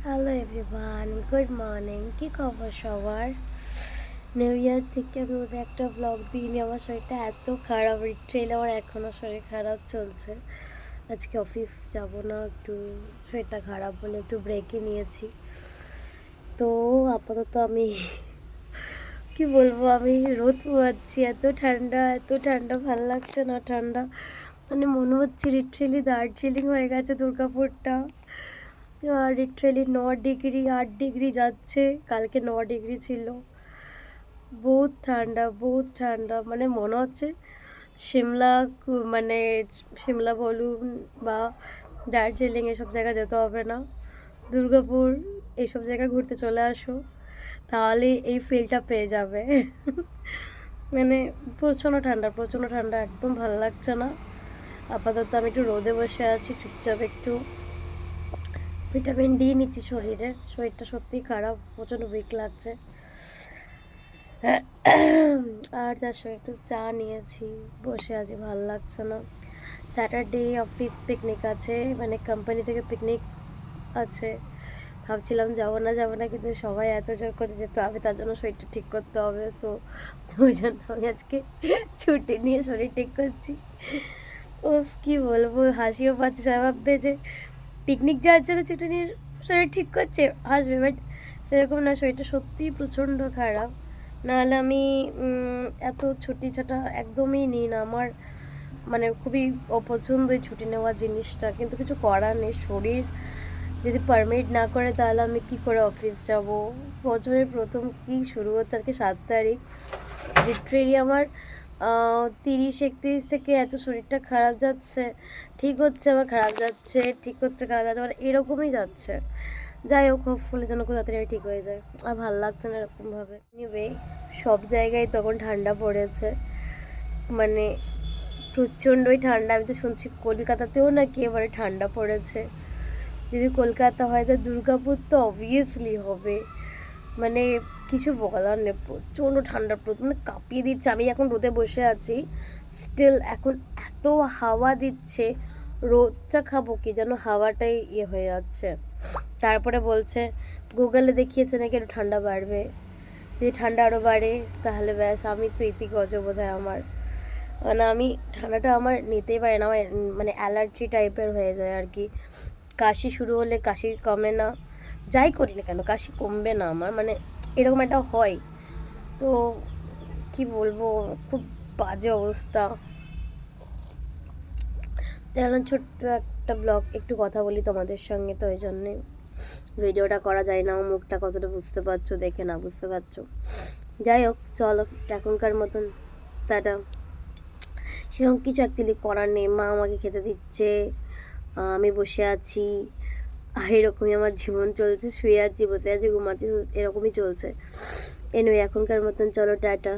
Hello everyone, good morning. কী খবর সবার? নিউ ইয়ার থেকে আমি ওদের একটা ব্লগ দিইনি। আমার শরীরটা এত খারাপ, লিটারেলি আমার এখনও শরীর খারাপ চলছে। আজকে অফিস যাব না, একটু শরীরটা খারাপ বলে একটু ব্রেকে নিয়েছি। তো আপাতত আমি কি বলবো, আমি রোদ পোয়াচ্ছি। এত ঠান্ডা ভাল লাগছে না। ঠান্ডা মানে মনে হচ্ছে লিটারেলি দার্জিলিং হয়ে গেছে দুর্গাপুরটা। লিটারেলি 9 ডিগ্রি 8 ডিগ্রি যাচ্ছে, কালকে 9 ডিগ্রি ছিল। বহুত ঠান্ডা, মানে মনে হচ্ছে সিমলা, মানে সিমলা বলুন বা দার্জিলিং এসব জায়গা যেতে হবে না, দুর্গাপুর এইসব জায়গায় ঘুরতে চলে আসো, তাহলে এই ফিলটা পেয়ে যাবে। মানে প্রচণ্ড ঠান্ডা, একদম ভালো লাগছে না। আপাতত আমি একটু রোদে বসে আছি, চুপচাপ একটু ভিটামিন ডি নিচ্ছি শরীরটা সত্যিই খারাপ, প্রচণ্ড উইক লাগছে। আর তার সঙ্গে একটু চা নিয়েছি, বসে আছি, ভালো লাগছে না। স্যাটারডে অফিস পিকনিক আছে, মানে কোম্পানি থেকে পিকনিক আছে। ভাবছিলাম যাবো না, কিন্তু সবাই এত জোর করতে যেত, আমি তার জন্য শরীরটা ঠিক করতে হবে। তো ওই জন্য আমি আজকে ছুটি নিয়ে শরীর ঠিক করছি। ও কি বলবো, হাসিও পাচ্ছে। সবাই ভাববে যে পিকনিক যাওয়ার জন্য ছুটি নিয়ে শরীর ঠিক করছে, হাসবে, বাট সেরকম না। শরীরটা সত্যিই প্রচণ্ড খারাপ। নাহলে আমি এত ছুটি ছাটা একদমই নিই না। আমার মানে খুবই অপছন্দ এই ছুটি নেওয়ার জিনিসটা, কিন্তু কিছু করার নেই। শরীর যদি পারমিট না করে তাহলে আমি কি করে অফিস যাব? বছরের প্রথম কি শুরু হচ্ছে, আজকে 7 তারিখ। লিটারেলি আমার 30-31 থেকে এত শরীরটা খারাপ যাচ্ছে, ঠিক হচ্ছে আবার খারাপ যাচ্ছে, ঠিক হচ্ছে খারাপ যাচ্ছে, মানে এরকমই যাচ্ছে। যাই হোক, হোপফুলি যেন খুব তাড়াতাড়ি ঠিক হয়ে যায়। আর ভালো লাগছে না এরকমভাবে। এনিওয়ে, সব জায়গায় তখন ঠান্ডা পড়েছে, মানে প্রচণ্ডই ঠান্ডা। আমি তো শুনছি কলকাতাতেও নাকি এবারে ঠান্ডা পড়েছে। যদি কলকাতা হয় তো দুর্গাপুর তো অবভিয়াসলি হবে। মানে কিছু বলার নেই, প্রচণ্ড ঠান্ডা, মানে কাঁপিয়ে দিচ্ছে। আমি এখন রোদে বসে আছি, স্টিল এখন এত হাওয়া দিচ্ছে, রোদটা খাবো কি যেন হাওয়াটাই ইয়ে হয়ে যাচ্ছে। তারপরে বলছে, গুগলে দেখিয়েছে নাকি একটু ঠান্ডা বাড়বে। যদি ঠান্ডা আরও বাড়ে তাহলে ব্যাস, আমি তো ইতি গজ বোধ হয় আমার। মানে আমি ঠান্ডাটা আমার নিতেই পারি না, আমার মানে অ্যালার্জি টাইপের হয়ে যায় আর কি। কাশি শুরু হলে কাশি কমে না, যাই করি না কেন কাশি কমবে না আমার, মানে এরকম একটা হয়। তো কি বলবো, খুব বাজে অবস্থা। তেমন ছোট্ট একটা ব্লগ, একটু কথা বলি তোমাদের সঙ্গে, তো ওই জন্যে ভিডিওটা করা যায় না। আমার মুখটা কতটা বুঝতে পারছো, দেখে না বুঝতে পারছো। যাই হোক, চলো এখনকার মতন টাটা। সেরকম কিছু অ্যাকচুয়ালি করার নেই, মা আমাকে খেতে দিচ্ছে, আমি বসে আছি, আর এরকমই আমার জীবন চলছে। শুয়ে আছি, বসে আছি, ঘুমাচ্ছি, এরকমই চলছে। এনিওয়ে, এখনকার মতন চলো টাটা।